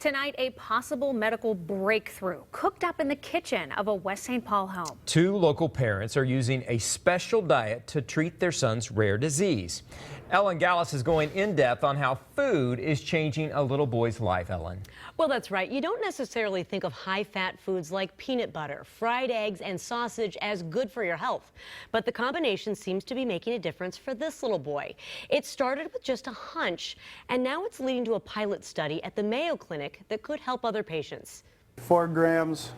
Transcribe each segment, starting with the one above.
Tonight, a possible medical breakthrough cooked up in the kitchen of a West St. Paul home. Two local parents are using a special diet to treat their son's rare disease. Ellen Gallus is going in depth on how food is changing a little boy's life, Ellen. Well, that's right. You don't necessarily think of high-fat foods like peanut butter, fried eggs, and sausage as good for your health. But the combination seems to be making a difference for this little boy. It started with just a hunch, and now it's leading to a pilot study at the Mayo Clinic that could help other patients. 4 grams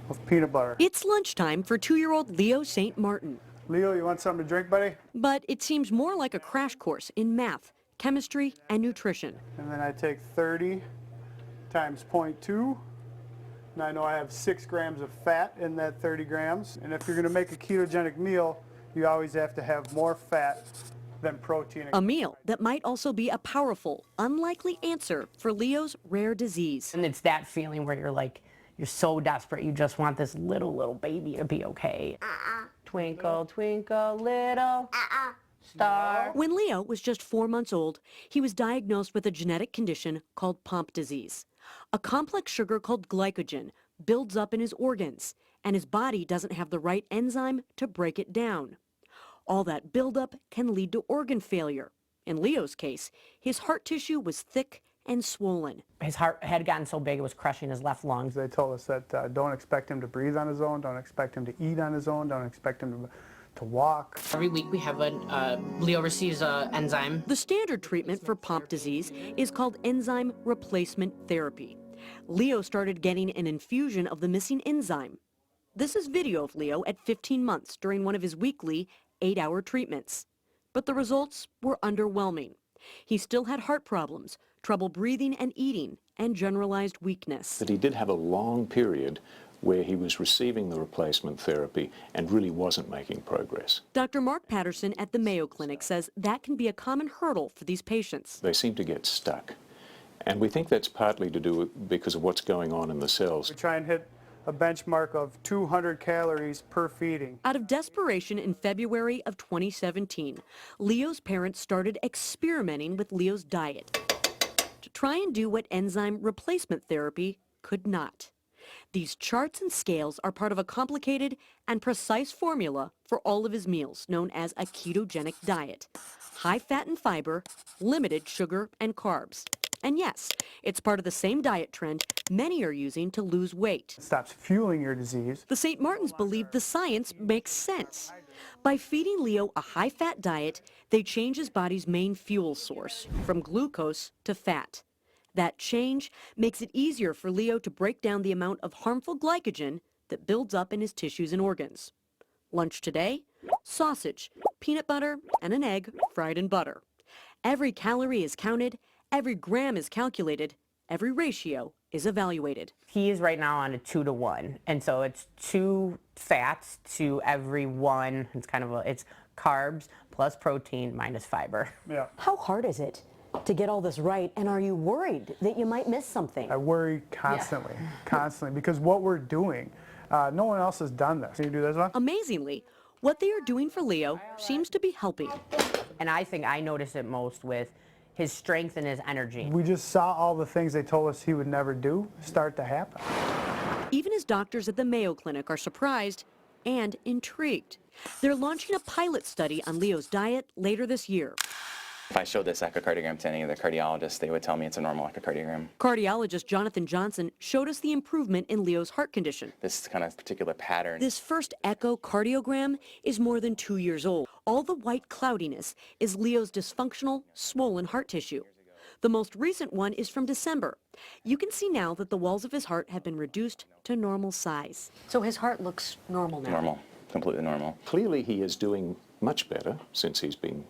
of peanut butter. It's lunchtime for 2-year-old Leo St. Martin. Leo, you want something to drink, buddy? But it seems more like a crash course in math, chemistry, and nutrition. And then I take 30 times 0.2. Now I know I have 6 grams of fat in that 30 grams. And if you're going to make a ketogenic meal, you always have to have more fat than protein. A meal that might also be a powerful, unlikely answer for Leo's rare disease. And it's that feeling where you're so desperate, you just want this little baby to be okay. Twinkle, twinkle, little star. When Leo was just 4 months old, he was diagnosed with a genetic condition called Pompe disease. A complex sugar called glycogen builds up in his organs, and his body doesn't have the right enzyme to break it down. All that buildup can lead to organ failure. In Leo's case, his heart tissue was thick and swollen. His heart had gotten so big it was crushing his left lung. They told us that don't expect him to breathe on his own, don't expect him to eat on his own, don't expect him to walk. Every week we have Leo receives an enzyme. The standard treatment for Pompe disease is called enzyme replacement therapy. Leo started getting an infusion of the missing enzyme. This is video of Leo at 15 months during one of his weekly 8-hour treatments. But the results were underwhelming. He still had heart problems, trouble breathing and eating, and generalized weakness. That he did have a long period where he was receiving the replacement therapy and really wasn't making progress. Dr. Mark Patterson at the Mayo Clinic says that can be a common hurdle for these patients. They seem to get stuck. And we think that's partly to do because of what's going on in the cells. We try and hit a benchmark of 200 calories per feeding. Out of desperation in February of 2017, Leo's parents started experimenting with Leo's diet to try and do what enzyme replacement therapy could not. These charts and scales are part of a complicated and precise formula for all of his meals, known as a ketogenic diet. High fat and fiber, limited sugar and carbs. And yes, it's part of the same diet trend many are using to lose weight. It stops fueling your disease. The St. Martins believe the science makes sense. By feeding Leo a high-fat diet, they change his body's main fuel source, from glucose to fat. That change makes it easier for Leo to break down the amount of harmful glycogen that builds up in his tissues and organs. Lunch today, sausage, peanut butter, and an egg fried in butter. Every calorie is counted, every gram is calculated, every ratio is evaluated. He is right now on a 2-to-1, and so it's 2 fats to every 1. It's carbs plus protein minus fiber. Yeah. How hard is it to get all this right, and are you worried that you might miss something? I worry constantly, constantly, because what we're doing, no one else has done this. Can you do this one? Amazingly, what they are doing for Leo seems to be helping. And I think I notice it most with his strength and his energy. We just saw all the things they told us he would never do start to happen. Even his doctors at the Mayo Clinic are surprised and intrigued. They're launching a pilot study on Leo's diet later this year. If I showed this echocardiogram to any of the cardiologists, they would tell me it's a normal echocardiogram. Cardiologist Jonathan Johnson showed us the improvement in Leo's heart condition. This kind of particular pattern. This first echocardiogram is more than 2 years old. All the white cloudiness is Leo's dysfunctional, swollen heart tissue. The most recent one is from December. You can see now that the walls of his heart have been reduced to normal size. So his heart looks normal now? Normal, completely normal. Clearly he is doing much better since he's been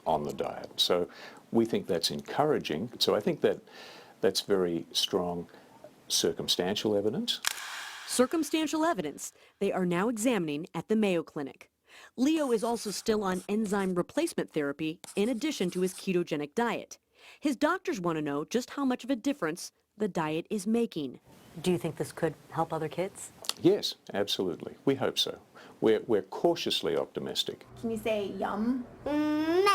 on the diet. So we think that's encouraging. So I think that that's very strong circumstantial evidence. Circumstantial evidence they are now examining at the Mayo Clinic. Leo is also still on enzyme replacement therapy in addition to his ketogenic diet. His doctors want to know just how much of a difference the diet is making. Do you think this could help other kids? Yes, absolutely. We hope so. We're cautiously optimistic. Can you say yum? No.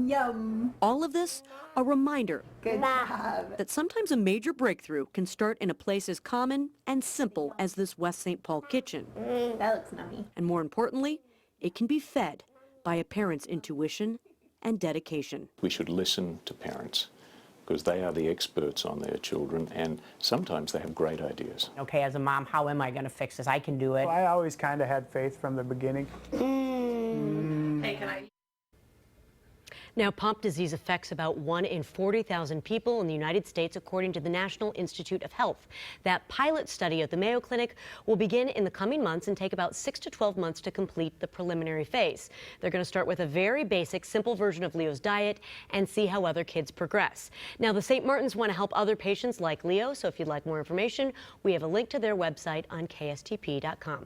Yum. All of this, a reminder Good job. that sometimes a major breakthrough can start in a place as common and simple as this West St. Paul kitchen. That looks nummy. And more importantly, it can be fed by a parent's intuition and dedication. We should listen to parents because they are the experts on their children, and sometimes they have great ideas. Okay, as a mom, how am I going to fix this? I can do it. I always kind of had faith from the beginning. Hey, can I? Now, pomp disease affects about 1 in 40,000 people in the United States, according to the National Institute of Health. That pilot study at the Mayo Clinic will begin in the coming months and take about 6 to 12 months to complete the preliminary phase. They're going to start with a very basic, simple version of Leo's diet and see how other kids progress. Now, the St. Martins want to help other patients like Leo, so if you'd like more information, we have a link to their website on KSTP.com.